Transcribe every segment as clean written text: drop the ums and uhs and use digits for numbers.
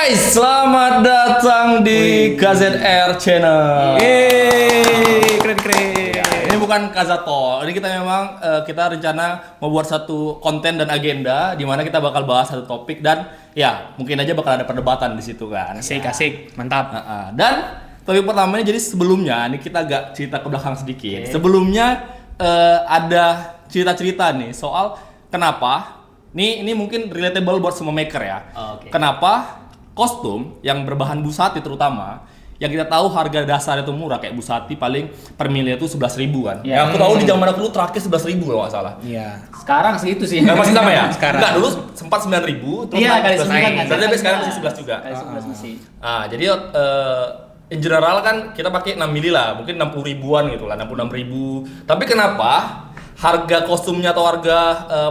guys, selamat datang di KZR Channel. Yeay, keren. Ya, ini bukan Kazato. Ini kita memang kita rencana membuat satu konten dan agenda di mana kita bakal bahas satu topik dan ya mungkin aja bakal ada perdebatan di situ kan. Asik, mantap. Dan topik pertamanya jadi sebelumnya ini kita agak cerita ke belakang sedikit. Sebelumnya ada cerita-cerita nih soal kenapa ini mungkin relatable buat semua maker ya. Kenapa kostum yang berbahan busati terutama yang kita tahu harga dasar itu murah kayak busati paling per mili itu 11.000 kan. Ya, Yang aku tahu di zaman aku dulu terakhir 11.000 kalau nggak salah. Iya. Sekarang segitu sih. Masih sama ya? Sekarang. Enggak, dulu sempat 9.000 terus Iya, kali 9 naik. kan. Tapi sekarang masih 11 juga. Kali 11 masih. Jadi in general kan kita pakai 6 mili lah, mungkin 60 ribuan gitu lah, 66.000. Tapi kenapa harga kostumnya atau harga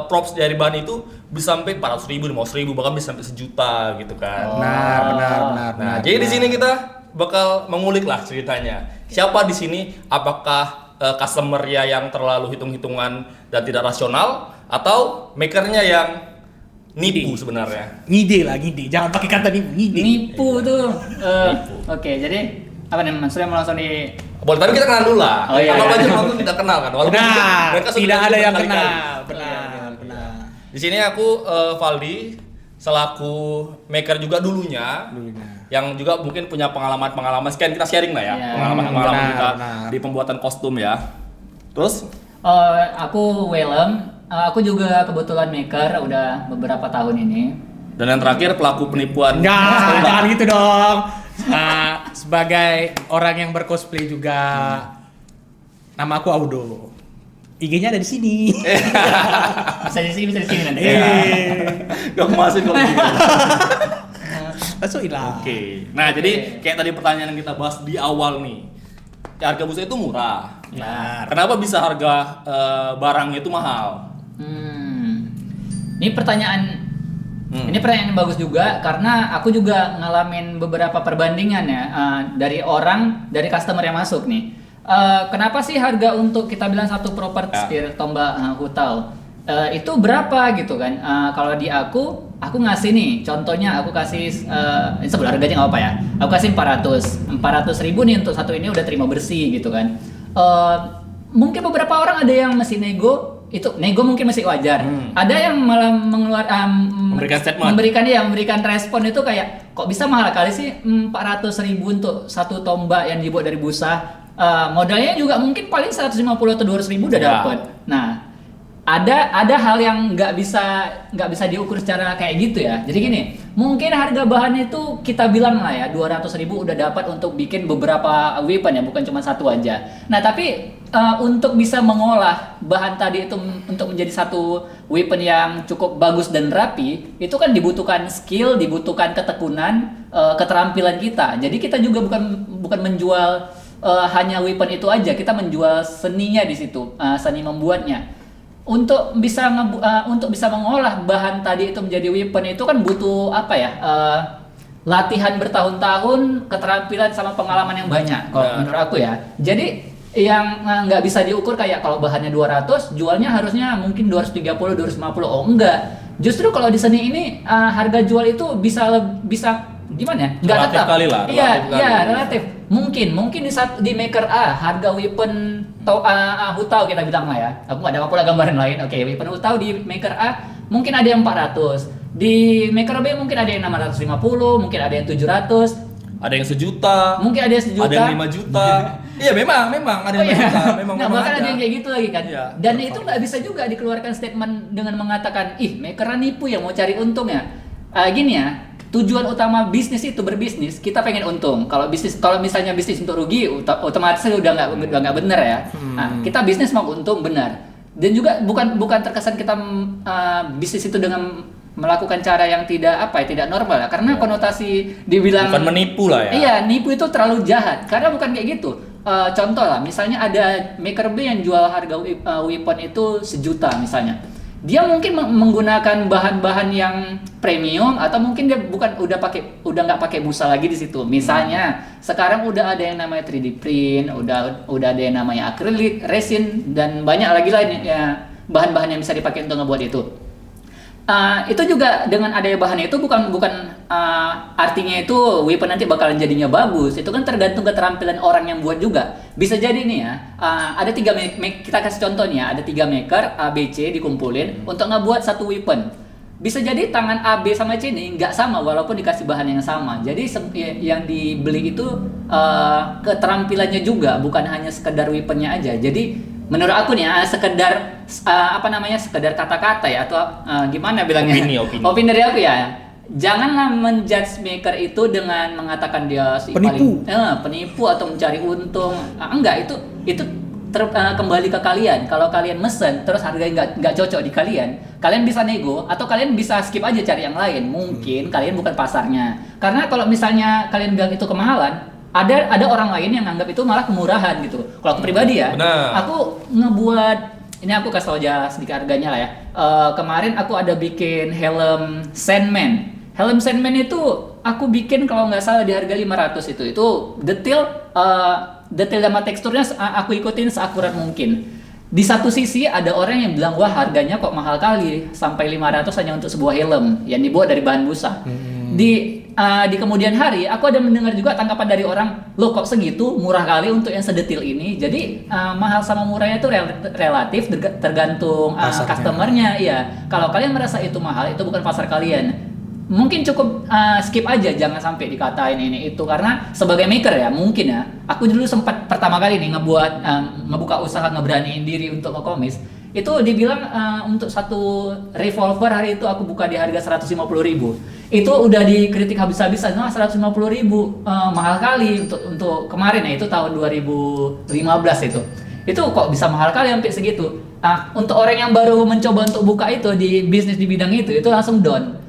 props dari bahan itu bisa sampai 400.000, 500.000, bahkan bisa sampai 1 juta gitu kan. Benar. Jadi di sini kita bakal mengulik lah ceritanya. Siapa di sini? Apakah customer ya yang terlalu hitung-hitungan dan tidak rasional atau makernya yang nipu sebenarnya? Ngide. Jangan pakai kata ngide. Nipu tuh. Oke, jadi apa nih Mas? Sudah mau langsung di Boleh, tapi kita kenal dulu lah. Oh, iya, Apa iya. aja penonton tidak kenal kan? Walaupun Benar. mereka sudah Tidak ada yang berkali-kali. kenal. Benar. Di sini aku Valdi selaku maker juga dulunya. Yang juga mungkin punya pengalaman sekian, kita sharing lah ya. Iya. Pengalaman Benar, kita benar. di pembuatan kostum ya. Terus aku Willem. Aku juga kebetulan maker udah beberapa tahun ini. dan yang terakhir pelaku penipuan. Enggak, jangan gitu dong. Sebagai orang yang bercosplay juga, nama aku Audo. IG-nya ada di sini. Bisa di sini nanti. Gak masukin kok gitu. Masuk hilang. Oke. Nah, jadi kayak tadi pertanyaan yang kita bahas di awal nih. Harga busanya itu murah. Benar. Kenapa bisa harga barangnya itu mahal? Ini pertanyaan yang bagus juga karena aku juga ngalamin beberapa perbandingan ya dari customer yang masuk nih. Kenapa sih harga untuk kita bilang satu properti seperti tombak Hutao itu berapa gitu kan? Kalau di aku ngasih nih, contohnya aku kasih sebelum harganya nggak apa ya? Aku kasih 400.000 nih untuk satu ini udah terima bersih gitu kan? Mungkin beberapa orang ada yang masih nego mungkin masih wajar. Ada yang malah memberikan respon itu kayak kok bisa mahal kali sih 400.000 untuk satu tombak yang dibuat dari busa. Modalnya juga mungkin paling 150 atau 200.000 udah dapat. Nah, ada hal yang nggak bisa diukur secara kayak gitu ya. Jadi gini, mungkin harga bahan itu kita bilang lah ya 200.000 udah dapat untuk bikin beberapa weapon ya, bukan cuma satu aja. Nah tapi untuk bisa mengolah bahan tadi itu untuk menjadi satu weapon yang cukup bagus dan rapi, itu kan dibutuhkan skill, dibutuhkan ketekunan, keterampilan kita. Jadi kita juga bukan menjual hanya weapon itu aja, kita menjual seninya di situ, seni membuatnya. Untuk bisa mengolah bahan tadi itu menjadi weapon itu kan butuh latihan bertahun-tahun, keterampilan sama pengalaman yang banyak kalau menurut aku ya. Jadi yang nggak bisa diukur kayak kalau bahannya 200 jualnya harusnya mungkin 230 250. Oh enggak, justru kalau di seni ini harga jual itu bisa gimana ya, nggak Relatif tetap kali lah, relatif. Mungkin di maker A harga weapon Hutao kita bilang lah ya, aku nggak ada apa-apa gambaran lain. Oke, weapon Hutao di maker A mungkin ada yang 400, di maker B mungkin ada yang 650, mungkin ada yang 700, Ada yang 1 juta, mungkin ada yang 1 juta, ada yang 5 juta. Iya, memang ada yang 5 juta. Memang bahkan ada yang kayak gitu lagi kan. Iya, Dan itu nggak bisa juga dikeluarkan statement dengan mengatakan, makeran nipu ya, mau cari untung ya. Gini ya, tujuan utama bisnis itu berbisnis, kita pengen untung. Kalau misalnya bisnis untuk rugi, otomatis udah nggak benar ya. Nah, kita bisnis mau untung benar. Dan juga bukan terkesan kita bisnis itu dengan melakukan cara yang tidak normal ya. Karena konotasi dibilang bukan menipu lah ya. Iya, nipu itu terlalu jahat. Karena bukan kayak gitu. Contoh lah, misalnya ada maker B yang jual harga weapon itu 1 juta misalnya. Dia mungkin menggunakan bahan-bahan yang premium atau mungkin dia udah nggak pakai busa lagi di situ. Misalnya sekarang udah ada yang namanya 3D print, udah ada yang namanya acrylic, resin dan banyak lagi lain ya bahan-bahan yang bisa dipakai untuk ngebuat itu. Itu juga dengan adanya bahannya itu bukan artinya itu weapon nanti bakalan jadinya bagus. Itu kan tergantung keterampilan orang yang buat juga. Bisa jadi nih ya, ada 3 kita kasih contohnya, ada 3 maker A, B, C dikumpulin untuk ngebuat satu weapon. Bisa jadi tangan A, B sama C ini nggak sama walaupun dikasih bahan yang sama. Jadi yang dibeli itu keterampilannya juga, bukan hanya sekedar weaponnya aja. Jadi menurut aku nih sekedar sekedar kata-kata ya atau gimana bilangnya? Opini dari aku ya. Janganlah menjudge maker itu dengan mengatakan dia Penipu. Penipu atau mencari untung. Enggak, itu kembali ke kalian. Kalau kalian mesen terus harganya nggak cocok di kalian bisa nego atau kalian bisa skip aja cari yang lain. Mungkin kalian bukan pasarnya. Karena kalau misalnya kalian bilang itu kemahalan, ada orang lain yang anggap itu malah kemurahan gitu. Kalau aku pribadi ya, aku ngebuat ini, aku kasih tau aja sedikit harganya lah ya. Kemarin aku ada bikin helm Sandman. Helm Sandman itu aku bikin kalau nggak salah di harga 500 itu. Itu detail sama teksturnya aku ikutin seakurat mungkin. Di satu sisi ada orang yang bilang, wah harganya kok mahal kali, sampai 500 hanya untuk sebuah helm yang dibuat dari bahan busa. Di kemudian hari aku ada mendengar juga tanggapan dari orang, loh kok segitu murah kali untuk yang sedetil ini. Jadi mahal sama murahnya itu relatif tergantung customernya. Iya, kalau kalian merasa itu mahal, itu bukan pasar kalian. Mungkin cukup skip aja, jangan sampai dikatain ini itu, karena sebagai maker ya mungkin ya, aku dulu sempat pertama kali nih ngebuka usaha, ngeberaniin diri untuk nge-komis. Itu dibilang untuk satu revolver hari itu aku buka di harga 150.000. Itu udah dikritik habis-habisan, 150.000 mahal kali untuk kemarin ya, itu tahun 2015 itu. Itu kok bisa mahal kali sampai segitu. Untuk orang yang baru mencoba untuk buka itu di bisnis di bidang itu langsung down.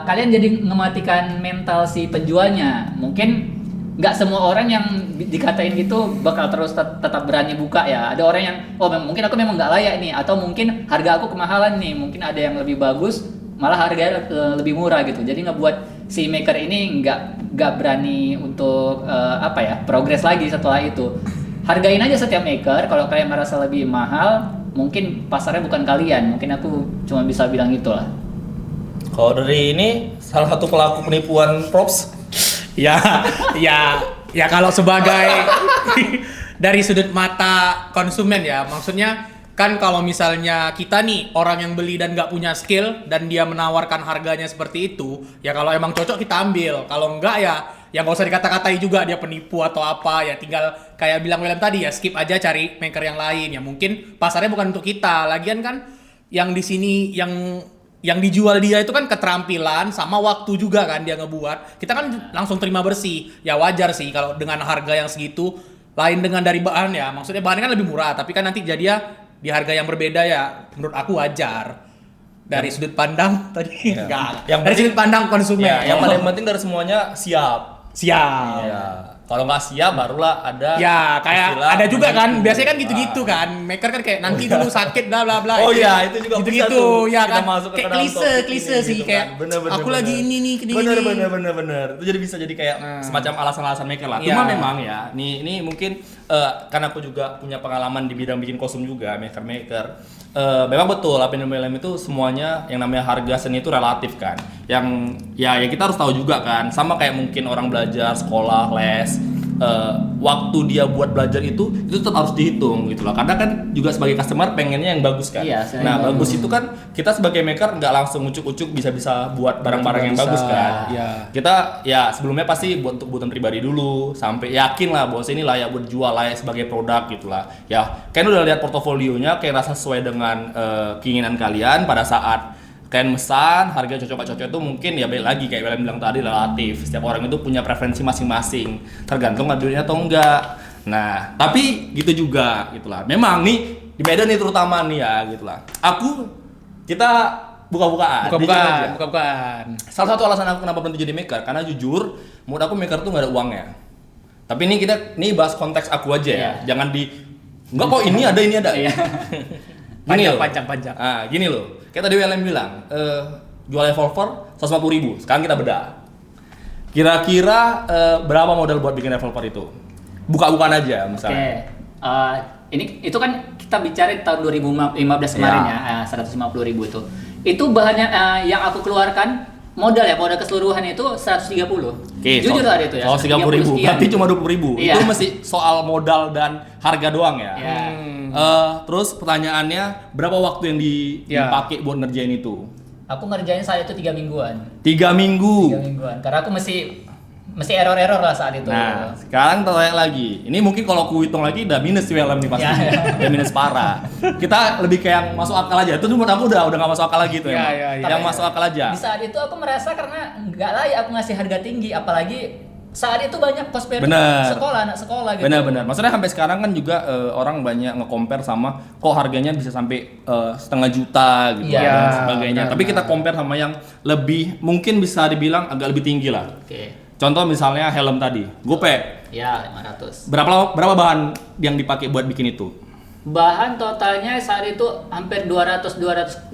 Kalian jadi mematikan mental si penjualnya. Mungkin nggak semua orang yang dikatain gitu bakal terus tetap berani buka ya. Ada orang yang mungkin aku memang nggak layak nih, atau mungkin harga aku kemahalan nih, mungkin ada yang lebih bagus malah harganya lebih murah gitu. Jadi ngebuat si maker ini nggak berani untuk progres lagi setelah itu. Hargain aja setiap maker. Kalau kalian merasa lebih mahal, mungkin pasarnya bukan kalian. Mungkin aku cuma bisa bilang itulah. Kalau dari ini salah satu pelaku penipuan props, ya kalau sebagai dari sudut mata konsumen ya, maksudnya kan kalau misalnya kita nih orang yang beli dan nggak punya skill dan dia menawarkan harganya seperti itu, ya kalau emang cocok kita ambil, kalau enggak ya nggak usah dikata-katai juga dia penipu atau apa, ya tinggal kayak bilang William tadi ya, skip aja cari maker yang lain. Ya mungkin pasarnya bukan untuk kita, lagian kan yang di sini yang dijual dia itu kan keterampilan sama waktu juga kan dia ngebuat. Kita kan langsung terima bersih. Ya wajar sih kalau dengan harga yang segitu, lain dengan dari bahan ya. Maksudnya bahannya kan lebih murah, tapi kan nanti jadi di harga yang berbeda ya. Menurut aku wajar. Dari sudut pandang tadi enggak. Dari sudut pandang konsumen. Yang paling penting dari semuanya siap. Ya. Kalau nggak siap barulah ada. Ya kayak ada juga kan, biasanya kan gitu-gitu kan. Maker kan kayak nanti dulu sakit bla bla bla. Oh iya, itu juga gitu-gitu ya kan. Kayak klise sih gitu kayak. Kan. Bener, aku lagi ini bener. Itu jadi bisa jadi kayak semacam alasan-alasan maker lah. Cuma memang ya, ini mungkin karena aku juga punya pengalaman di bidang bikin kostum juga, maker. Memang betul, Apinum itu semuanya yang namanya harga seni itu relatif kan. Yang ya kita harus tahu juga kan. Sama kayak mungkin orang belajar sekolah, les, waktu dia buat belajar itu tetap harus dihitung gitu loh. Karena kan juga sebagai customer pengennya yang bagus kan. Iya, bagus itu kan kita sebagai maker nggak langsung ucuk-ucuk bisa buat barang-barang yang bagus kan. Iya. Kita ya sebelumnya pasti buat untuk kebutuhan pribadi dulu sampai yakin lah bahwa ini layak buat dijual, layak sebagai produk gitulah. Ya, kan udah lihat portofolionya kayak rasa sesuai dengan keinginan kalian pada saat kalian mesan, harga cocok-cocok itu mungkin ya balik lagi kayak William bilang tadi relatif. Setiap orang itu punya preferensi masing-masing, tergantung duitnya atau enggak. Nah, tapi gitu juga gitulah. Memang nih di Medan nih terutama nih ya gitulah. Kita buka-bukaan. Salah satu alasan aku kenapa berhenti jadi maker karena jujur, menurut aku maker tuh nggak ada uangnya. Tapi ini bahas konteks aku aja ya. Jangan enggak kok ini ada. Panjang. Gini loh. Kayak tadi William bilang, jual revolver 150.000. Sekarang kita bedah. Kira-kira berapa modal buat bikin revolver itu? Buka-bukaan aja misalnya. Itu kan kita bicara tahun 2015 kemarin ya, 150.000 itu. Itu bahannya yang aku keluarkan modal keseluruhan itu 130. Oke, Jujur tadi itu ya. 130.000, berarti cuma 20.000. Iya. Itu masih soal modal dan harga doang ya. Iya. Terus pertanyaannya, berapa waktu yang dipakai buat ngerjain itu? Aku ngerjain saat itu 3 mingguan. 3 minggu. 3 mingguan. Karena aku masih error lah saat itu. Nah, sekarang tanya lagi. Ini mungkin kalau aku hitung lagi udah minus film nih pasti. Ya. Udah minus parah. Kita lebih kayak yang masuk akal aja. Itu menurut aku udah nggak masuk akal lagi tuh Ya, emang. ya, ya. Yang masuk akal aja. Di saat itu aku merasa karena nggak layak aku ngasih harga tinggi, apalagi saat itu banyak prospek Bener. anak sekolah gitu. Benar-benar. Maksudnya sampai sekarang kan juga orang banyak nge-compare sama kok harganya bisa sampai setengah juta gitu Iya. dan sebagainya. Benar, Tapi kita compare sama yang lebih mungkin bisa dibilang agak lebih tinggi lah. Oke. Contoh misalnya helm tadi, gope. Ya, 500. Berapa bahan yang dipakai buat bikin itu? Bahan totalnya saat itu hampir 200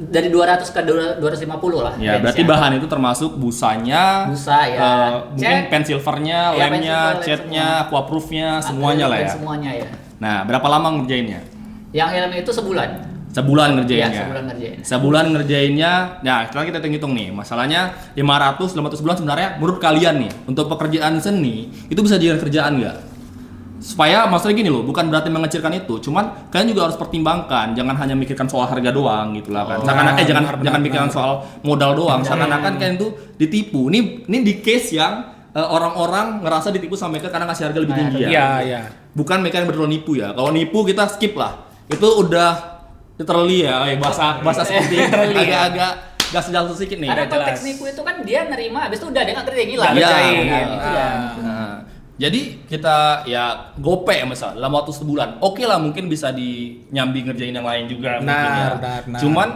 dari 200 ke 250 lah. Ya, range berarti bahan itu termasuk busanya, Busa, ya. mungkin Cat. pen silvernya, Ya, lemnya, pen silver, catnya, aquaproofnya, semuanya lah ya. Semuanya ya. Nah, berapa lama ngerjainnya? Yang helm itu sebulan. Sebulan ngerjainnya. Iya, sebulan ngerjain. Sebulan ngerjainnya. Nah, sekarang kita hitung-hitung nih. Masalahnya 500 dalam 1 sebulan sebenarnya menurut kalian nih, untuk pekerjaan seni itu bisa jadi kerjaan nggak? Supaya maksudnya gini loh, bukan berarti mengecilkan itu, cuman kalian juga harus pertimbangkan, jangan hanya mikirkan soal harga doang gitu lah kan. Seakan-akan jangan mikirkan soal modal doang, seakan-akan kalian tuh ditipu. Ini di case yang orang-orang ngerasa ditipu sama mereka karena ngasih harga lebih tinggi ya. Iya, iya. Bukan mereka yang betul nipu ya. Kalau nipu kita skip lah. Itu udah literally ya, bahasa seperti agak-agak gak sejalan sedikit nih. Karena Udah konteks jelas. nipu itu kan dia nerima, habis itu udah dia nggak kerja hilang. Iya, Ngerjain. benar. Iya. Nah, jadi kita ya gope misal dalam waktu sebulan. Oke lah, mungkin bisa dinyambi ngerjain yang lain juga mungkin ya. Benar. Cuman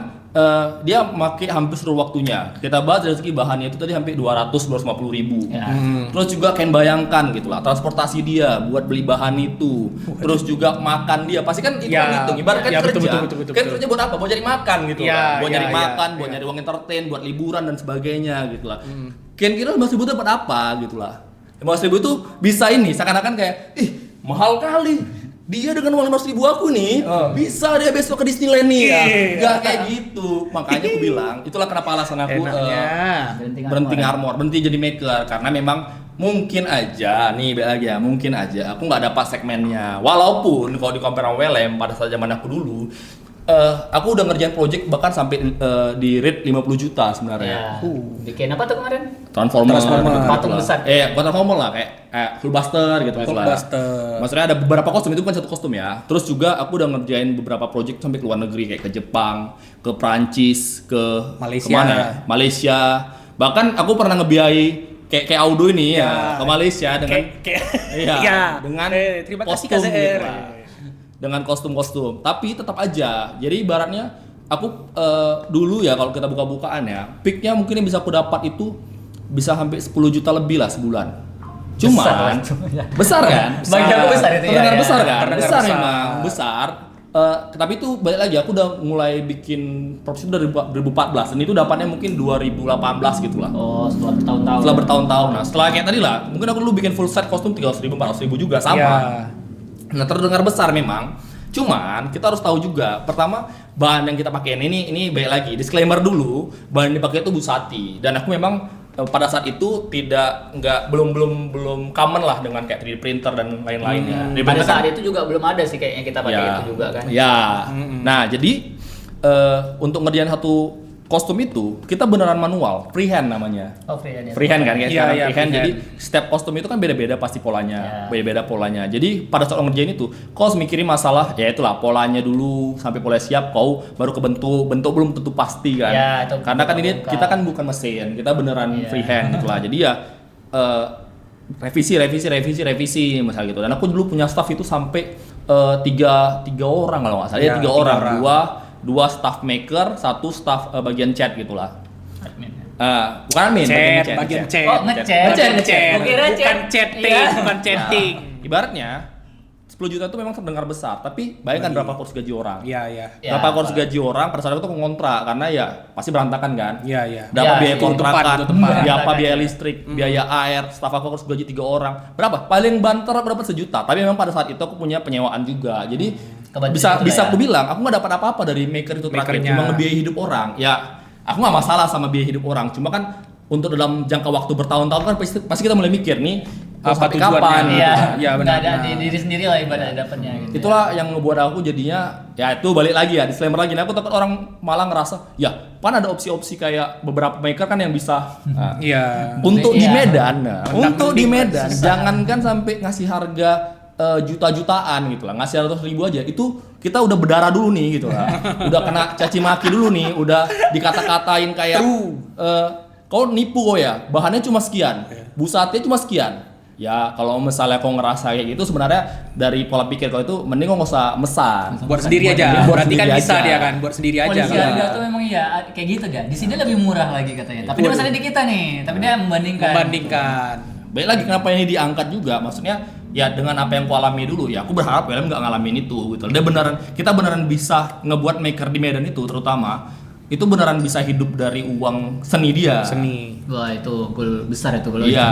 dia pakai hampir seluruh waktunya. Kita bahas dari segi bahannya itu tadi hampir 250 ribu. Ya. Terus juga kalian bayangkan gitu lah, transportasi dia buat beli bahan itu. Terus juga makan dia, pasti kan itu Ya, kan hitung. Ibarat kan ya, kerja, betul. kan kerja buat apa? Buat cari makan gitu Ya, kan. Buat ya, nyari ya, makan, buat ya. nyari uang entertain, buat liburan dan sebagainya gitu lah. Kira-kira 15.000 dapat apa gitu lah. 15.000 itu bisa ini, seakan-akan kayak, ih mahal kali. Dia dengan uang 15.000 aku nih, bisa dia besok ke Disneyland nih ya. Gak kayak gitu. Makanya aku bilang, itulah kenapa alasan aku Enaknya. berhenti ngarmor, berhenti jadi maker. Karena memang mungkin aja, nih balik lagi ya, mungkin aja aku nggak dapat segmennya. Walaupun kalau di compare sama WLM pada saat zaman aku dulu, aku udah ngerjain project bahkan sampai di rate 50 juta sebenarnya. Ya. Bikin apa tuh kemarin? Transformer. Patung besar. Bukan transformer lah, kayak Hulkbuster gitu lah. Hulkbuster. Maksudnya ada beberapa kostum, itu bukan satu kostum ya. Terus juga aku udah ngerjain beberapa project sampai ke luar negeri, kayak ke Jepang, ke Prancis, ke Malaysia. kemana ya? Malaysia. Bahkan aku pernah ngebiayai kayak Audo ini ya ke Malaysia dengan Iya. dengan Terima kasih kostum KZR. gitu lah. Dengan kostum-kostum. Tapi tetap aja. Jadi ibaratnya aku dulu ya kalau kita buka-bukaan ya, peaknya mungkin yang bisa aku dapat itu bisa sampai 10 juta lebih lah sebulan. Cuman besar kan? Bagi aku besar itu ya. Terdengar Ya. besar kan? Terdengar Besar besar. memang, besar. Tapi itu balik lagi, aku udah mulai bikin produksi dari 2014 dan itu dapatnya mungkin 2018 gitu lah. Oh, setelah bertahun-tahun. Setelah bertahun-tahun. Nah, setelah kayak tadi lah, mungkin aku dulu bikin full set kostum 300.000, 400.000 juga sama. Iya. Nah, terdengar besar memang. Cuman kita harus tahu juga, pertama bahan yang kita pakai ini baik lagi disclaimer dulu, bahan yang dipakai itu Busati dan aku memang pada saat itu belum common lah dengan kayak 3D printer dan lain-lainnya. Pada saat itu juga belum ada sih kayaknya kita pakai itu juga kan. Ya. Nah, jadi untuk ngerjain satu kostum itu kita beneran manual, freehand namanya. Oh, freehand ya. Freehand kan kayak Iya, sekarang iya, freehand. Jadi freehand. setiap kostum itu kan beda-beda pasti polanya, Ya. beda-beda polanya. Jadi pada saat lo ngerjain itu, kau harus mikirin masalah ya itulah polanya dulu sampai pola siap, kau baru ke bentuk belum tentu pasti kan. Ya, itu Karena kan ini buka. kita kan bukan mesin, kita beneran Iya. freehand gitu lah. Jadi ya revisi misalnya gitu. Dan aku dulu punya staff itu sampai tiga orang kalau nggak salah, Ya, ya 3 tiga orang, orang. dua staff maker, 1 staff bagian chat gitulah. Admin. Bukan admin, Bagian chat. Oh, ngechat. Ngechat. Gua kira Bukan chat. chatting, Iya. bukan chatting. Ibaratnya 10 juta itu memang terdengar besar, tapi bayangkan berapa kursi gaji orang. Iya, iya. Ya, Berapa kursi apa? gaji orang pada saat itu aku ngontrak karena ya pasti berantakan kan. Iya, iya. Dapat Ya, biaya itu kontrakan, tempat, itu tempat. biaya biaya listrik, biaya air, staf aku harus gaji 3 orang. Berapa? Paling banter aku dapat 1 juta. Tapi memang pada saat itu aku punya penyewaan juga. Jadi Kebantu bisa juga bisa ya. aku bilang aku nggak dapat apa-apa dari maker itu terakhir, Makernya. cuma ngebiayai hidup orang. Ya aku nggak masalah sama biaya hidup orang, cuma kan untuk dalam jangka waktu bertahun-tahun kan pasti kita mulai mikir nih Apa sampai tujuannya? kapan Iya, gitu. Iya, nggak benar. ada di diri sendiri lah ibaratnya dapatnya gitu. Itulah yang ngebuat aku jadinya ya itu balik lagi ya disclaimer lagi. Nah, aku takut orang malah ngerasa ya pan ada opsi-opsi kayak beberapa maker kan yang bisa nah, Iya. untuk di Iya. Medan, nah, untuk di mending Medan jangankan sampai ngasih harga juta-jutaan gitu lah, ngasih 100.000 aja itu kita udah berdarah dulu nih gitu lah, udah kena caci maki dulu nih, udah dikata-katain kayak kau nipu kok ya, bahannya cuma sekian, busatnya cuma sekian. Ya kalau misalnya kau ngerasa kayak gitu sebenarnya dari pola pikir kau itu mending kau nggak usah mesan. Buat sendiri aja. Buat Berarti kan sendiri bisa aja. dia kan, buat sendiri aja. Polisi kan. harga tuh memang iya kayak gitu dia. Di sini lebih murah lagi katanya. Tapi dia masalahnya di kita nih. Tapi dia membandingkan. Membandingkan. Baik lagi kenapa ini diangkat juga, maksudnya ya dengan apa yang ku alami dulu ya, aku berharap WLM nggak ngalamin itu gitu. Dia beneran, kita beneran bisa ngebuat maker di Medan itu terutama itu beneran bisa hidup dari uang seni dia. Seni. Wah itu goal besar itu kalau Iya.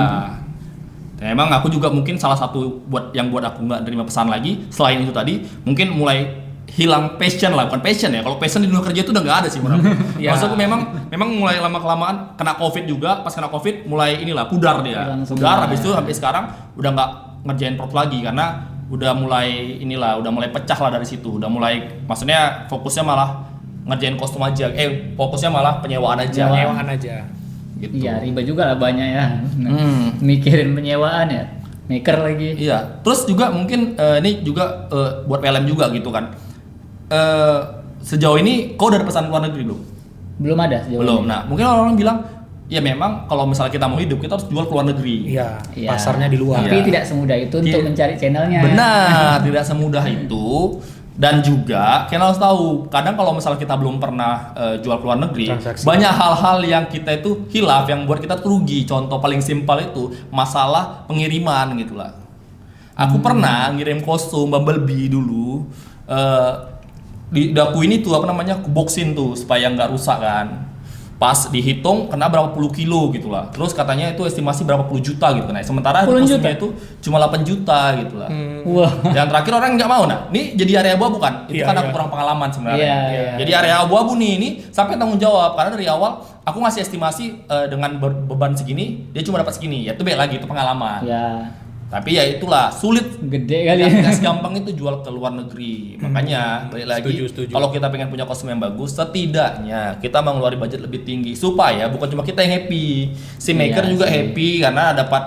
Dan emang aku juga mungkin salah satu buat aku nggak nerima pesan lagi selain itu tadi mungkin mulai hilang passion lah, bukan passion ya. Kalau passion di dunia kerja itu udah nggak ada sih menurut aku. Iya. Maksudku memang mulai lama kelamaan kena covid juga, pas kena covid mulai inilah pudar dia. Hilang semua. Pudar habis itu sampai sekarang udah nggak ngerjain prop lagi karena udah mulai udah mulai pecah lah dari situ. Udah mulai maksudnya fokusnya malah ngerjain kostum aja. Fokusnya malah penyewaan aja. Penyewaan aja. Gitu. Iya riba juga lah banyak ya. Hmm. Mikirin penyewaan ya. Maker lagi. Iya, terus juga mungkin ini juga buat PLM juga gitu kan. Sejauh ini kau udah ada pesan luar negeri belum? Belum ada sejauh Belum. ini. Nah, mungkin orang bilang ya memang kalau misalnya kita mau hidup kita harus jual ke luar negeri. Iya, Iya. pasarnya di luar. Tapi Iya. tidak semudah itu untuk Iya. mencari channelnya. Benar, tidak semudah itu. Dan juga kita harus tahu, kadang kalau misalnya kita belum pernah jual ke luar negeri, Transaksi. banyak hal-hal yang kita itu hilaf yang buat kita tuh rugi. Contoh paling simpel itu masalah pengiriman gitu lah. Aku pernah ngirim kostum Bumblebee dulu, aku ini tuh apa namanya, aku boxin tuh supaya nggak rusak kan. Pas dihitung kena berapa puluh kilo gitu lah. Terus katanya itu estimasi berapa puluh juta gitu kan. Sementara 10 kostumnya juta? itu cuma 8 juta gitu lah. Wah. Yang terakhir orang nggak mau, nah ini jadi area abu-abu kan? Itu Iya, kan aku iya. kurang pengalaman sebenarnya. Iya. Jadi area abu-abu nih, ini sampai tanggung jawab karena dari awal aku ngasih estimasi dengan beban segini, dia cuma dapat segini. Ya itu baik lagi, itu pengalaman. Ya Tapi ya itulah sulit. gede kali. Nggak segampang itu jual ke luar negeri. Makanya balik lagi, Setuju. kalau kita pengen punya kostum yang bagus, setidaknya kita mengeluarkan budget lebih tinggi supaya bukan cuma kita yang happy, si maker Iya juga sih. happy karena dapat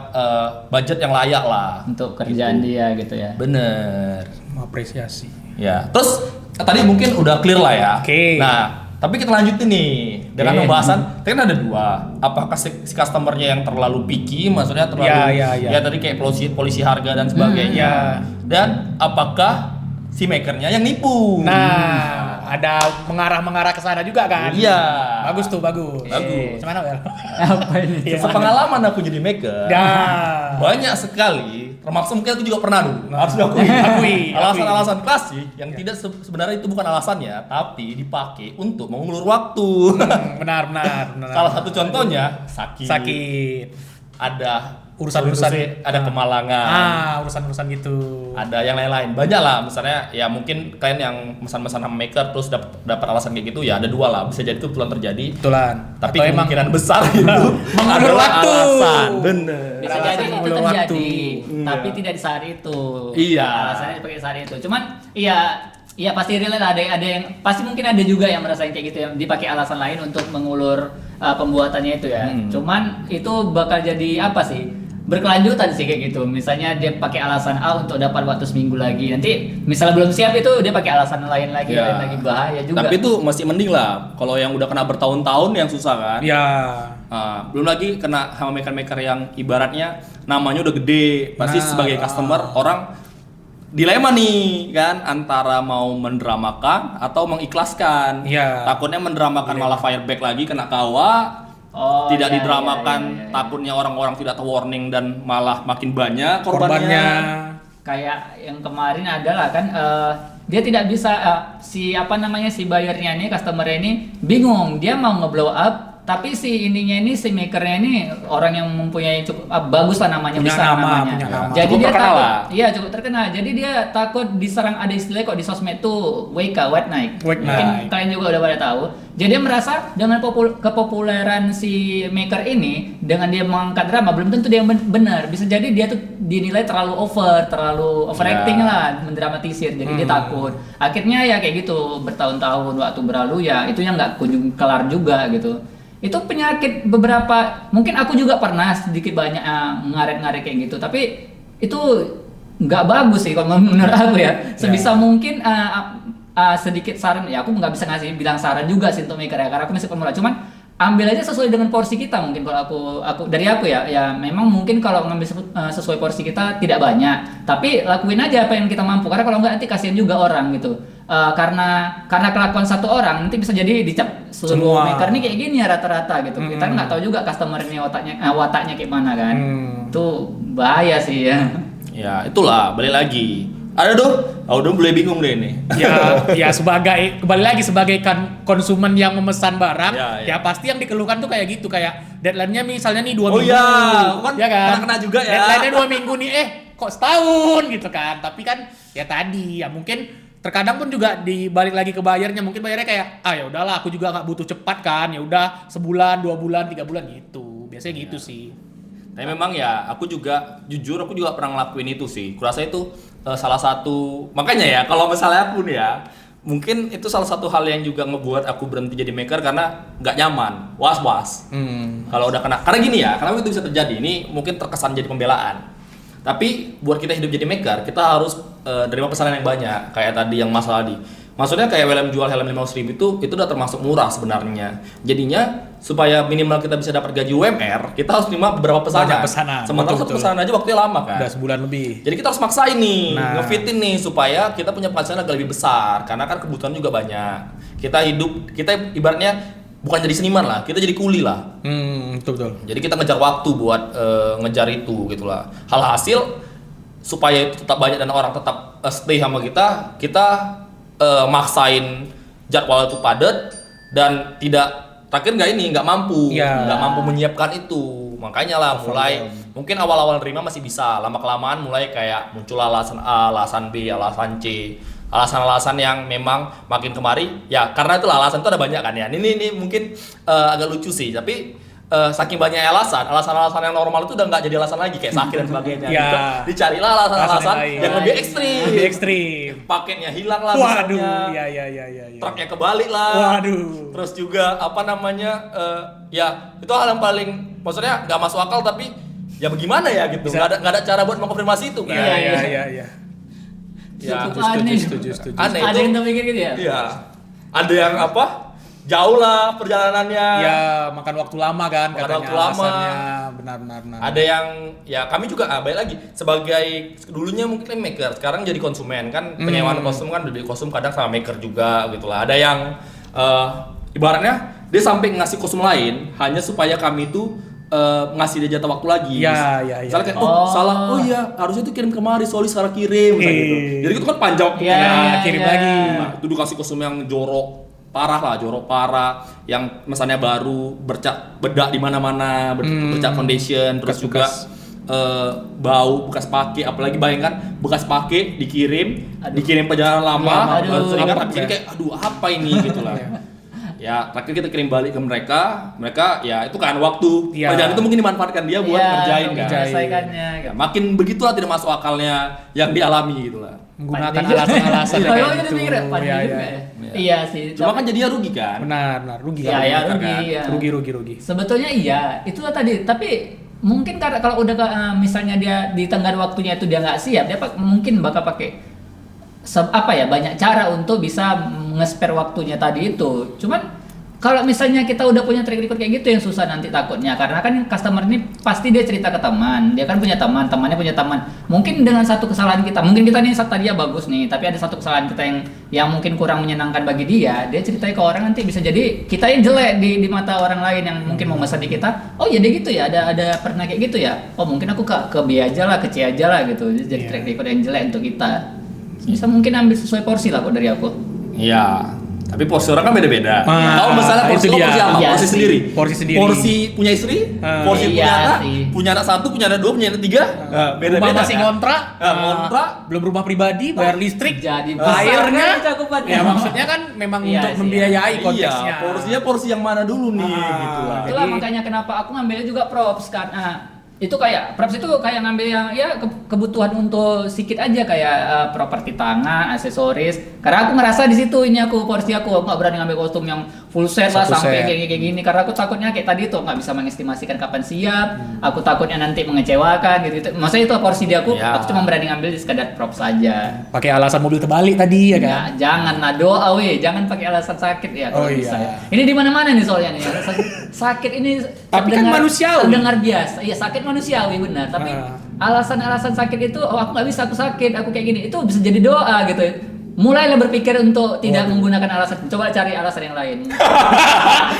budget yang layak lah. Untuk kerjaan dia gitu ya. Bener. Apresiasi. Ya, terus tadi mungkin udah clear lah ya. Oke. Nah, tapi kita lanjutin nih dengan Oke. pembahasan. Kan ada dua. Apakah si customernya yang terlalu picky, maksudnya terlalu Ya. tadi kayak polisi harga dan sebagainya. Dan apakah si makernya yang nipu? Nah, ada mengarah ke sana juga kan? Iya. Bagus tuh, bagus. Bagus. Gimana, Wel? Apa ini? Iya. Sepengalaman aku jadi maker. Dah. Banyak sekali, termasuk mungkin aku juga pernah dulu. Harus diakui. Akui. Alasan-alasan klasik yang tidak sebenarnya itu bukan alasannya, tapi dipakai untuk mengulur waktu. Benar. Salah satu contohnya sakit. Sakit. Ada Urusan-urusan. ada kemalangan. Urusan-urusan gitu. Ada yang lain-lain. Banyak lah, misalnya ya mungkin kalian yang pesan-pesan sama maker terus dapat alasan kayak gitu ya ada dua lah. Bisa jadi itu kebetulan terjadi. Betulan. Tapi Atau emang kemungkinan besar itu mengulur adalah waktu. alasan. Bener. Bisa Alasan jadi itu mengulur terjadi, waktu. tapi tidak di saat itu. Iya. Alasannya dipakai saat itu. Cuman iya pasti relate ada yang pasti mungkin ada juga yang merasain kayak gitu yang dipakai alasan lain untuk mengulur pembuatannya itu ya. Cuman itu bakal jadi apa sih? Berkelanjutan sih kayak gitu. Misalnya dia pakai alasan A untuk dapat waktu seminggu lagi. Nanti misalnya belum siap itu dia pakai alasan lain lagi, Ya. lain lagi bahaya juga. Tapi itu masih mending lah. Kalau yang udah kena bertahun-tahun yang susah kan. Ya. Belum lagi kena sama maker-maker yang ibaratnya namanya udah gede. Pasti Nah. sebagai customer orang dilema nih kan antara mau mendramakan atau mengikhlaskan. Iya. Takutnya mendramakan malah fireback lagi kena kawa. Oh, Tidak iya, didramakan, iya. takutnya orang-orang tidak tahu warning dan malah makin banyak Korbannya. Kayak yang kemarin adalah kan dia tidak bisa si bayarnya ini customer ini bingung dia mau nge-blow up tapi si ininya ini, si makernya ini orang yang mempunyai cukup bagus lah namanya, Punya besar nama, namanya. punya nama. Jadi Cukup dia terkenal takut, lah. iya cukup terkenal. Jadi dia takut diserang, ada istilah kok di sosmed tuh WK, White Knight. White Mungkin Knight. kalian juga udah pada tahu. Jadi dia merasa dengan kepopuleran si maker ini, dengan dia mengangkat drama, belum tentu dia benar. Bisa jadi dia tuh dinilai terlalu overacting lah, mendramatisir. Jadi dia takut. Akhirnya ya kayak gitu, bertahun-tahun waktu berlalu ya itu yang nggak kunjung kelar juga gitu. Itu penyakit beberapa, mungkin aku juga pernah sedikit banyak ngaret-ngaret kayak gitu, tapi itu nggak bagus sih kalau menurut aku ya. Sebisa mungkin sedikit saran, ya aku nggak bisa bilang saran juga sih untuk maker ya, karena aku masih pemula. Cuman ambil aja sesuai dengan porsi kita. Mungkin kalau aku dari aku ya memang mungkin kalau ngambil sesuai porsi kita tidak banyak, tapi lakuin aja apa yang kita mampu, karena kalau nggak nanti kasihan juga orang gitu. Karena kelakuan satu orang nanti bisa jadi dicap seluruh Semua. maker ini kayak gini ya rata-rata gitu. Kita nggak tahu juga customer ini wataknya kayak mana kan. Itu bahaya sih ya. Ya itulah, balik lagi. Ada udah mulai bingung deh ini. Ya kembali lagi sebagai konsumen yang memesan barang, Ya. ya pasti yang dikeluhkan tuh kayak gitu, kayak deadline-nya misalnya nih 2 Oh minggu. iya, kan Ya kan? kena juga ya. Deadline-nya 2 minggu nih, kok setahun gitu kan. Tapi kan ya tadi ya mungkin terkadang pun juga dibalik lagi ke bayarnya, mungkin bayarnya kayak ya udahlah aku juga nggak butuh cepat kan, ya udah sebulan, 2 bulan, 3 bulan gitu. Biasanya gitu sih. Tapi memang ya aku juga jujur pernah ngelakuin itu sih. Kurasa itu salah satu, makanya ya kalau misalnya aku nih ya, mungkin itu salah satu hal yang juga ngebuat aku berhenti jadi maker karena nggak nyaman, was-was. Kalau udah kena, karena gini ya, kenapa itu bisa terjadi? Ini mungkin terkesan jadi pembelaan. Tapi buat kita hidup jadi maker, kita harus terima pesanan yang banyak. Kayak tadi yang Mas Aldi. Maksudnya kayak helm jual helm 500.000 itu udah termasuk murah sebenarnya. Jadinya supaya minimal kita bisa dapat gaji UMR, kita harus terima beberapa pesanan. Banyak pesanan. Sementara satu Betul. pesanan aja waktunya lama kan. Udah sebulan lebih. Jadi kita harus maksain nih, Nah. ngefitin nih supaya kita punya penghasilan agak lebih besar karena kan kebutuhan juga banyak. Kita ibaratnya bukan jadi seniman lah, kita jadi kuli lah. Betul. Jadi kita ngejar waktu buat ngejar itu gitulah. Hal hasil supaya itu tetap banyak dan orang tetap stay sama kita maksain jadwal itu padat dan terakhir nggak mampu Ya. nggak mampu menyiapkan itu. Makanya lah mulai mungkin awal-awal nerima masih bisa, lama kelamaan mulai kayak muncul alasan A, alasan B, alasan C, alasan-alasan yang memang makin kemari ya, karena itu alasan itu ada banyak kan ya. Ini mungkin agak lucu sih, tapi saking banyak alasan yang normal itu udah nggak jadi alasan lagi, kayak sakit dan sebagainya. Ya. Gitu. Dicarilah alasan-alasan lain. yang lebih ekstrim. Lebih ekstrim. Paketnya hilang lah Waduh, misalnya. ya. Truknya kebalik lah. Waduh. Terus juga ya itu hal yang paling maksudnya nggak masuk akal, tapi ya bagaimana ya gitu. Nggak ada cara buat mengkonfirmasi itu kan. Iya. Ya, Cukup aneh. Setuju. Aneh Ada itu. yang terpikir gitu ya? Iya. Ada yang jauh lah perjalanannya. Ya, makan waktu lama kan Makan katanya waktu lama. alasannya. Benar. Ada yang ya kami juga balik lagi sebagai dulunya mungkin maker, sekarang jadi konsumen kan, penyewaan kostum kan, beli kostum kadang sama maker juga gitulah. Ada yang ibaratnya dia sampai ngasih kostum lain hanya supaya kami itu ngasih dia jatah waktu lagi. Iya. Misalnya kayak salah, harusnya itu kirim kemari, sorry salah kirim misalnya gitu. Jadi itu kan panjang waktunya. Iya. Kirim lagi. Nah, itu dikasih kostum yang jorok parah, yang mesannya baru, bedak di mana-mana, bercak foundation, terus juga bau, bekas pakai, apalagi bayangkan bekas pakai dikirim perjalanan lama, Aduh. baru seringan, Apa tapi jadi kayak apa ini gitu lah. Ya, terakhir kita kirim balik ke mereka ya itu kan waktu Iya. perjalanan itu mungkin dimanfaatkan dia buat ngerjain kan. Menyelesaikannya. Ya, makin begitulah tidak masuk akalnya yang dialami gitu lah. Menggunakan Pandai juga. alasan-alasan Oh, kayak jadi gitu. mikir pandai juga ya. Iya sih. Cuma kan jadinya rugi kan. Benar, rugi Ya, kan. ya kan? rugi. Ya. Rugi. Sebetulnya iya, itulah tadi. Tapi mungkin karena kalau udah misalnya dia di tengah waktunya itu dia nggak siap, dia mungkin bakal pakai banyak cara untuk bisa nge-spare waktunya tadi itu. Cuman kalau misalnya kita udah punya track record kayak gitu yang susah nanti takutnya, karena kan customer ini pasti dia cerita ke teman, dia kan punya teman, temannya punya teman. Mungkin dengan satu kesalahan kita, mungkin kita nih tadi ya bagus nih, tapi ada satu kesalahan kita yang mungkin kurang menyenangkan bagi dia ceritain ke orang, nanti bisa jadi kita yang jelek di mata orang lain yang mungkin mau pesan di kita. Oh ya dia gitu ya, ada pernah kayak gitu ya. Oh mungkin aku ke B aja lah, ke C aja lah gitu. Jadi track record yang jelek untuk kita. Bisa mungkin ambil sesuai porsi lah kok dari aku. Iya. Tapi porsi orang kan beda-beda. Kalau misalnya porsi itu lo dia. porsi apa? Iya Porsi sih. sendiri. Porsi sendiri. Porsi punya istri, porsi Iya punya anak, sih. punya anak 1, punya anak 2, punya anak 3. Beda-beda. Rumah masih kan? ngontrak, Ngontrak. belum rumah pribadi, bayar listrik, Jadi airnya. besar kan cakupannya. Ya maksudnya kan memang Iya untuk sih, membiayai konteksnya. Iya, porsinya porsi yang mana dulu nih gitu lah. Itulah Jadi- makanya kenapa aku ngambilnya juga props kan. Itu kayak props itu kayak ngambil yang ya kebutuhan untuk sedikit aja kayak properti tangan, aksesoris. Karena aku ngerasa di situ ini aku porsi aku nggak berani ngambil kostum yang full set lah Satu sampai set. kayak gini karena aku takutnya kayak tadi tuh nggak bisa mengestimasikan kapan siap. Aku takutnya nanti mengecewakan gitu. Maksudnya itu porsi di aku, Ya. aku cuma berani ngambil di sekadar props saja. Pakai alasan mobil terbalik tadi ya kan. Ya, jangan lah doa jangan pakai alasan sakit ya Oh, kalau bisa. iya. Ini di mana-mana nih soalnya nih. Alasan sakit ini Tapi kan manusiawi. Terdengar biasa. Iya, sakit manusiawi benar, tapi alasan-alasan sakit itu aku nggak bisa, aku sakit, aku kayak gini. Itu bisa jadi doa gitu. Mulailah berpikir untuk tidak menggunakan alasan. Coba cari alasan yang lain.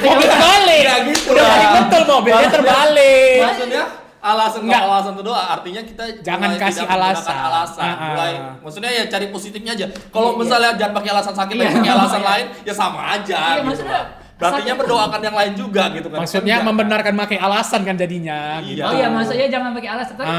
Mobil terbalik. Ya gitu Udah lah. balik betul mobilnya Maksudnya- terbalik. Maksudnya alasan Enggak. kalau alasan itu doa artinya kita Jangan mulai kasih tidak menggunakan alasan. alasan. Mulai maksudnya ya cari positifnya aja. Kalau Iya. misalnya jangan pakai alasan sakit Iya. tapi pakai alasan Iya. lain ya sama aja Iya, gitu. maksudnya Berartinya sakit- mendoakan yang lain juga gitu kan. Maksudnya Kan enggak. membenarkan pakai alasan kan jadinya. Iya. Gitu. Oh iya, maksudnya jangan pakai alasan. Tapi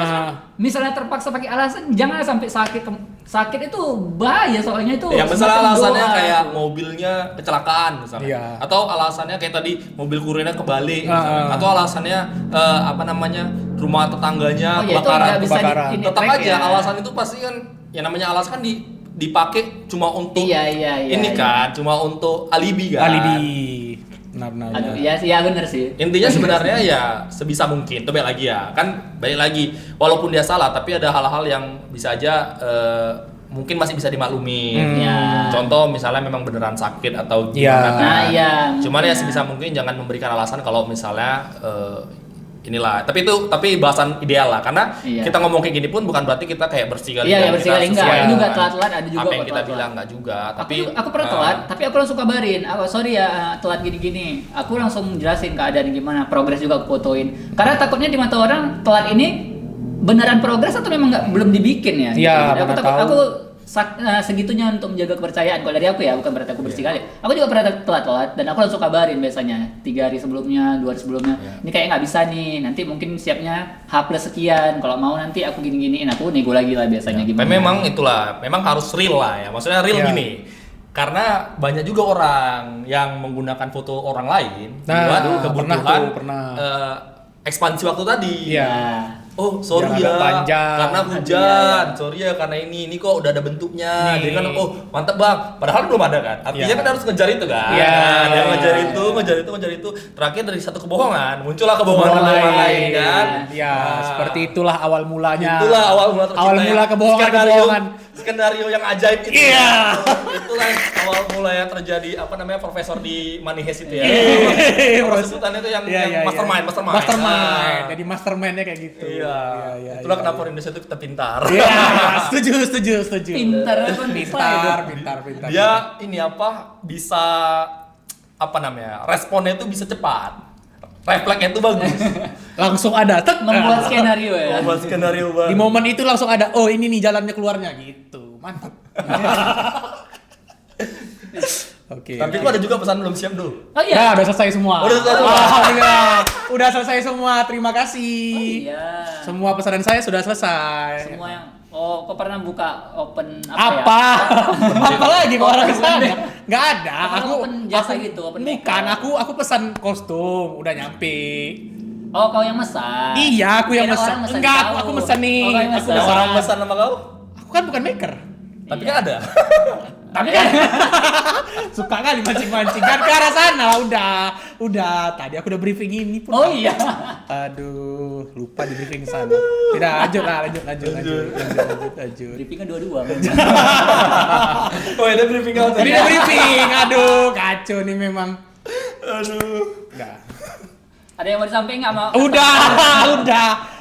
misalnya terpaksa pakai alasan, jangan sampai sakit. Sakit itu bahaya soalnya itu. Ya misalnya semacam alasannya doa. kayak mobilnya kecelakaan misalnya. Iya. Atau alasannya kayak tadi mobil kurirnya kebalik Ah, misalnya. ah. Atau alasannya apa namanya? Rumah tetangganya Oh iya, itu kebakaran. nggak bisa kebakaran. ini Tetap track aja ya. alasan itu pasti kan ya namanya alasan kan dipakai cuma untuk Iya. ini kan, cuma untuk alibi kan. Alibi. Benar-benar. Aduh, iya benar sih. Intinya sebenarnya ya sebisa mungkin, itu balik lagi ya. Kan balik lagi, walaupun dia salah tapi ada hal-hal yang bisa aja mungkin masih bisa dimaklumi. Ya. Contoh misalnya memang beneran sakit atau Iya. gimana kan. Nah, iya. Cuman ya sebisa mungkin jangan memberikan alasan kalau misalnya inilah. Tapi bahasan ideal lah karena Iya. kita ngomong kayak gini pun bukan berarti kita kayak bersih kali. Iya, bersih kali enggak. sesuai Ini juga dengan telat-telat ada juga apa yang kok kita telat-telat. bilang enggak juga. Tapi Aku pernah telat, tapi aku langsung kabarin. Sorry ya, telat gini-gini. Aku langsung jelasin keadaan gimana, progres juga aku fotoin. Karena takutnya di mata orang telat ini beneran progres atau memang belum dibikin ya? Iya, Jadi mana aku takut tahu. aku segitunya untuk menjaga kepercayaan. Kalau dari aku ya, bukan berarti aku bersih kali. Aku juga pernah telat dan aku langsung kabarin biasanya 3 hari sebelumnya, 2 hari sebelumnya. Ini kayak nggak bisa nih. Nanti mungkin siapnya H+ sekian. Kalau mau nanti aku gini-giniin, aku nego lagi lah biasanya tapi gimana. memang itulah, memang harus real lah ya. Maksudnya real Iya. gini. Karena banyak juga orang yang menggunakan foto orang lain Nah, buat pernah kebutuhan tuh, pernah. ekspansi waktu tadi. Iya. Oh sorry Biar ya, agak panjang. karena hujan. Sorry ya karena ini kok udah ada bentuknya. Nih. Jadi kan oh mantep bang. Padahal belum ada kan. Artinya Iya. kan harus ngejar itu kan. Iya. Nah, dia ngejar itu. Terakhir dari satu kebohongan muncullah kebohongan lain kan. Ya, Nah, seperti itulah awal mulanya. Itulah awal mula tercipta Awal mula kebohongan-kebohongan. Skenario yang ajaib itu. Iya. Itulah awal mula yang terjadi apa namanya profesor di Money Heist itu ya. Iya. Profesor sebutannya itu yang Iya. mastermind. Mastermind. Nah. Jadi mastermindnya kayak gitu. Iya. Itulah kenapa Indonesia itu kita pintar. Iya, setuju. Pintar apa Pintar. Dia ini apa bisa apa namanya? Responnya itu bisa cepat. Refleksnya itu bagus. Langsung ada. Tek. membuat skenario ya. Membuat skenario Di banget. momen itu langsung ada. Oh, ini nih jalannya keluarnya gitu. Mantap. Oke. Tapi kok ada juga pesan belum siap dulu. Oh iya. Nah, udah selesai semua. Udah selesai semua. Alhamdulillah. Udah selesai semua. Terima kasih. Oh iya. Semua pesanan saya sudah selesai. Semua yang kok pernah buka open Apa? Apa lagi kok orang kesana? Nggak ada. Apa Aku open jasa gitu, open bukan. makeup? Aku pesan kostum. Udah nyampe. ya? Oh, kau yang mesan. Iya, aku yang Kira mesen. orang mesen Enggak, kau. aku mesen nih. Oh, kau yang Aku mesen. Ada orang pesan sama kau? Aku kan bukan maker. Tapi Iya. kan ada. Tapi kan suka kali mancing-mancing kan ke arah sana lah. Udah. Tadi aku udah briefing ini pun. Oh iya. Aduh, lupa di briefing sana. Tidak, lanjut. Briefingnya dua-dua. Oh, ada briefing kau Tadi tadi. udah briefing. Aduh, kacau nih memang. Aduh. Udah. Ada yang mau disampaikan nggak mau?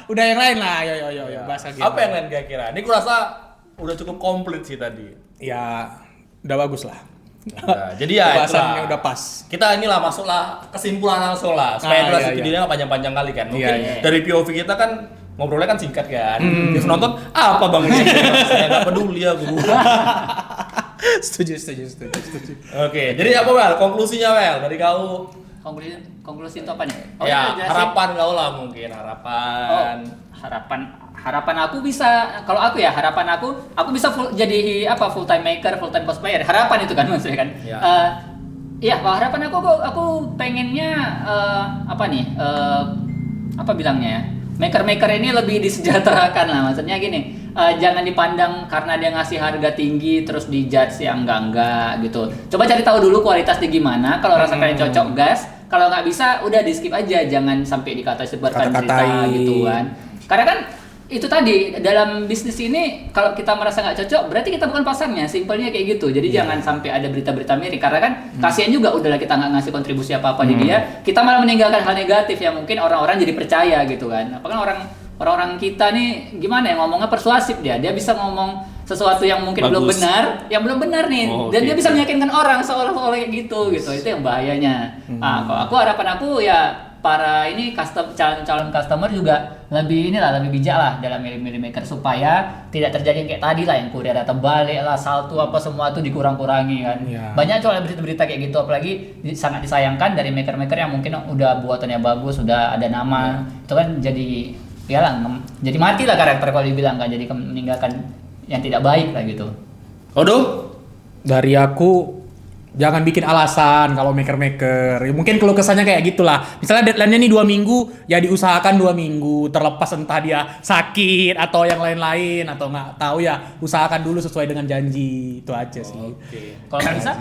Udah yang lain lah. Yo, bahas lagi. Apa yang lain kira-kira? Ini kurasa udah cukup komplit sih tadi. Ya, udah bagus lah. Nah, jadi ya Bahasannya itulah. udah pas. Kita inilah masuklah kesimpulan langsung lah supaya durasi iya. videonya nggak panjang-panjang kali kan. Mungkin Iya. dari POV kita kan ngobrolnya kan singkat kan. Dia penonton apa bang ini? Saya nggak peduli ya guru. Setuju. Oke, jadi apa Wel? Konklusinya Wel dari kau? Konklusi itu apa nih? Ya, jelasin. harapan kau lah mungkin harapan. Harapan aku bisa, kalau aku ya harapan aku bisa jadi full time maker, full time cosplayer. Harapan itu kan maksudnya kan. Ya. Iya, harapan aku pengennya apa bilangnya ya? Maker ini lebih disejahterakan lah, maksudnya gini, jangan dipandang karena dia ngasih harga tinggi terus dijudge yang enggak gitu. Coba cari tahu dulu kualitasnya gimana, kalau rasa kalian cocok gas, kalau nggak bisa udah di skip aja, jangan sampai dikata sebarkan cerita gitu kan. Karena kan itu tadi dalam bisnis ini kalau kita merasa nggak cocok berarti kita bukan pasarnya, simpelnya kayak gitu. Jadi jangan sampai ada berita-berita miring, karena kan kasihan juga udahlah kita nggak ngasih kontribusi apa-apa di dia, kita malah meninggalkan hal negatif yang mungkin orang-orang jadi percaya gitu kan. Apa kan orang-orang kita nih gimana ya, ngomongnya persuasif, dia bisa ngomong sesuatu yang mungkin belum benar nih, dan dia bisa meyakinkan orang seolah-olah kayak gitu. Itu yang bahayanya. Kalau harapan aku ya para ini calon customer juga lebih bijak lah dalam milih maker supaya tidak terjadi kayak tadi lah yang kurir datang balik lah, salto apa semua itu dikurang-kurangi kan. Banyak soal berita-berita kayak gitu, apalagi sangat disayangkan dari maker-maker yang mungkin udah buatannya bagus, udah ada nama, itu kan jadi jadi mati lah karakter kalau dibilang kan, jadi meninggalkan yang tidak baik lah gitu. Odo? Dari aku, jangan bikin alasan kalau maker. Ya, mungkin kalau kesannya kayak gitulah. Misalnya deadline-nya nih 2 minggu, ya diusahakan 2 minggu. Terlepas entah dia sakit atau yang lain-lain atau nggak tahu ya, usahakan dulu sesuai dengan janji. Itu aja sih. Kalau nggak bisa?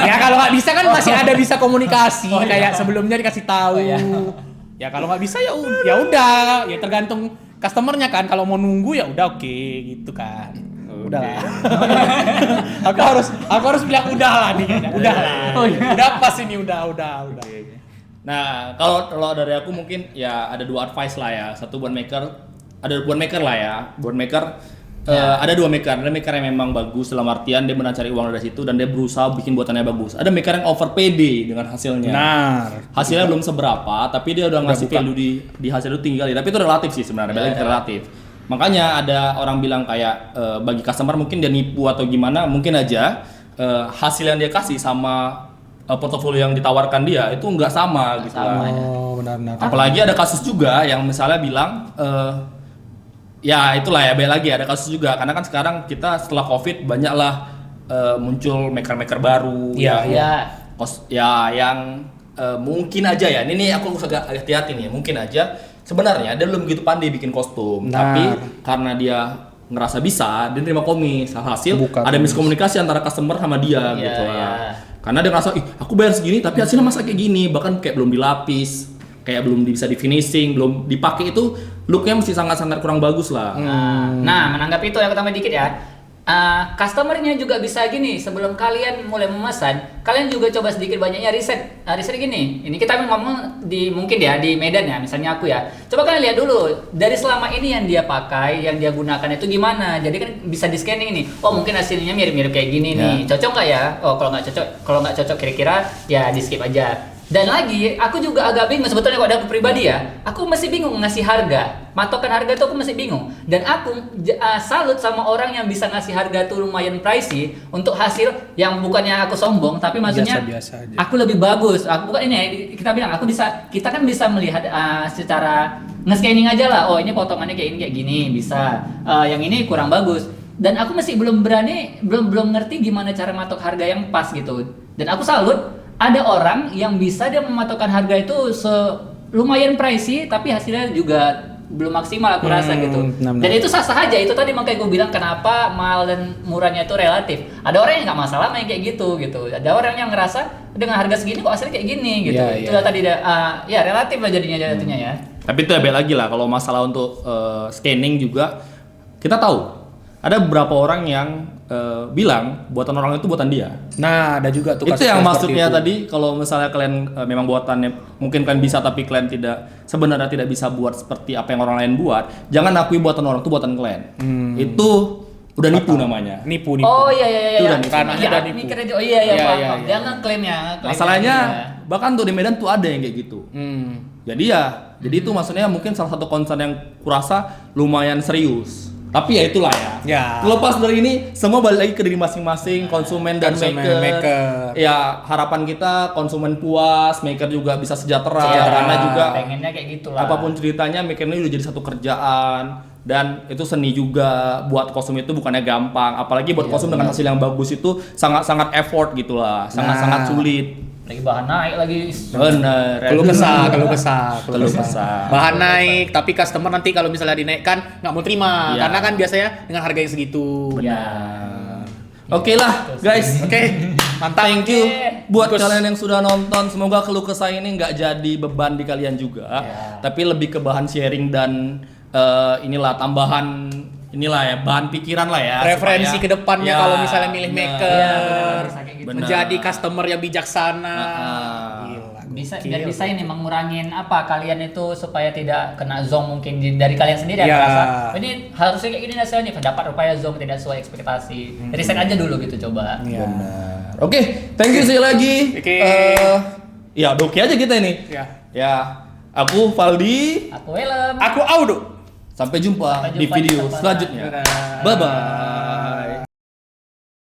Ya kalau nggak bisa kan masih ada bisa komunikasi kayak sebelumnya dikasih tahu. Ya kalau nggak bisa ya udah, ya tergantung customernya kan. Kalau mau nunggu ya udah oke, gitu kan. Udah lah. aku harus bilang udah lah nih kayaknya. Udah lah. Udah pas ini udah. Nah, kalau dari aku mungkin ya ada 2 advice lah ya. Satu buat maker, lah ya. Buat maker ada 2 maker. Ada maker yang memang bagus dalam artian dia benar cari uang dari situ dan dia berusaha bikin buatannya bagus. Ada maker yang over PD dengan hasilnya. Hasilnya belum seberapa, tapi dia udah ngasih value di hasil itu tinggi kali. Tapi itu relatif sih sebenarnya, relatif. Makanya ada orang bilang kayak bagi customer mungkin dia nipu atau gimana, mungkin aja hasil yang dia kasih sama portofolio yang ditawarkan dia itu nggak sama gitu lah. Oh, benar. Apalagi ada kasus juga yang misalnya bilang ya itulah ya, lagi ada kasus juga karena kan sekarang kita setelah COVID banyaklah muncul maker baru yang mungkin aja ya. Ini aku agak hati-hati nih, mungkin aja sebenarnya dia belum begitu pandai bikin kostum, tapi karena dia ngerasa bisa, dia terima komis. Hasil ada miskomunikasi antara customer sama dia gitu lah. Karena dia ngerasa, aku bayar segini tapi hasilnya masa kayak gini, bahkan kayak belum dilapis, kayak belum bisa di finishing, belum dipakai, itu looknya mesti sangat-sangat kurang bagus lah. Nah, menanggapi itu aku tambah dikit ya. Customernya juga bisa gini, sebelum kalian mulai memesan, kalian juga coba sedikit banyaknya riset gini. Ini kita ngomong mungkin ya di Medan ya, misalnya aku ya. Coba kalian lihat dulu dari selama ini yang dia pakai, yang dia gunakan itu gimana. Jadi kan bisa di scanning ini. Oh mungkin hasilnya mirip-mirip kayak gini nih. Cocok nggak ya? Oh kalau nggak cocok kira-kira ya di skip aja. Dan lagi, aku juga agak bingung sebetulnya kalau aku pribadi ya, aku masih bingung ngasih harga, matokan harga itu aku masih bingung. Dan aku salut sama orang yang bisa ngasih harga tuh lumayan pricey untuk hasil yang bukannya aku sombong, tapi maksudnya biasa aja. Aku lebih bagus. Aku bukan ini, kita bilang kita kan bisa melihat secara nge-scanning aja lah. Oh ini potongannya kayak gini bisa. Yang ini kurang bagus. Dan aku masih belum ngerti gimana cara matok harga yang pas gitu. Dan aku salut. Ada orang yang bisa dia mematokkan harga itu lumayan pricey tapi hasilnya juga belum maksimal aku rasa gitu. Dan itu sah-sah aja. Itu tadi makanya gue bilang kenapa mahal dan murahnya itu relatif. Ada orang yang nggak masalah main kayak gitu. Ada orang yang ngerasa dengan harga segini kok hasilnya kayak gini gitu. Itu tadi ya relatif lah jadinya ya. Tapi itu ya beda lagi lah kalau masalah untuk scanning juga kita tahu ada beberapa orang yang bilang buatan orang itu buatan dia. Nah, ada juga tuh. Itu yang maksudnya tadi kalau misalnya kalian memang buatannya mungkin kalian bisa tapi kalian sebenarnya tidak bisa buat seperti apa yang orang lain buat, jangan akui buatan orang itu buatan kalian. Itu udah nipu namanya. Nipu. Oh iya. Itu udah nipu. Oh iya. Dia ngeklaim ya. Masalahnya bahkan tuh di Medan tuh ada yang kayak gitu. Jadi itu maksudnya mungkin salah satu concern yang kurasa lumayan serius. Tapi ya itulah ya. Ya. Lepas dari ini semua balik lagi ke diri masing-masing, konsumen dan Konsumen, maker. maker. Ya harapan kita konsumen puas, maker juga bisa sejahtera. Karena juga pengennya kayak gitulah. apapun ceritanya makernya udah jadi satu kerjaan. Dan itu seni juga buat kostum itu bukannya gampang. Apalagi buat kostum dengan hasil yang bagus itu sangat-sangat effort gitulah, sangat-sangat sulit. Lagi bahan naik lagi. Bener. Keluh kesah. Keluh kesah. Bahan naik, tapi customer nanti kalau misalnya dinaikkan nggak mau terima, Iya. karena kan biasanya dengan harga yang segitu. Ya. Oke lah guys. Oke, mantap. Thank you buat Bagus. kalian yang sudah nonton. Semoga keluh kesah ini nggak jadi beban di kalian juga, tapi lebih ke bahan sharing dan inilah tambahan inilah ya bahan pikiran lah ya. Referensi supaya- ke depannya Ya, kalau misalnya milih bener. maker, Iya, bisa kayak gitu. Bener. menjadi customer yang bijaksana. Ah. Gila, Bisa gokil. biar bisa ini mengurangin apa kalian itu supaya tidak kena zong mungkin dari kalian sendiri Ya. merasa "Oh, ini harusnya kayak gini hasilnya nih dapat rupanya zong tidak sesuai ekspektasi. Riset aja dulu gitu coba. Iya. Benar. Oke, thank you sekali lagi. Oke. Ya, udah oke aja kita ini. Ya. Ya, aku Valdi. Aku Helm. Aku Audo. Sampai jumpa Sampai di jumpa di video kesempatan. selanjutnya. Dadah. Bye bye.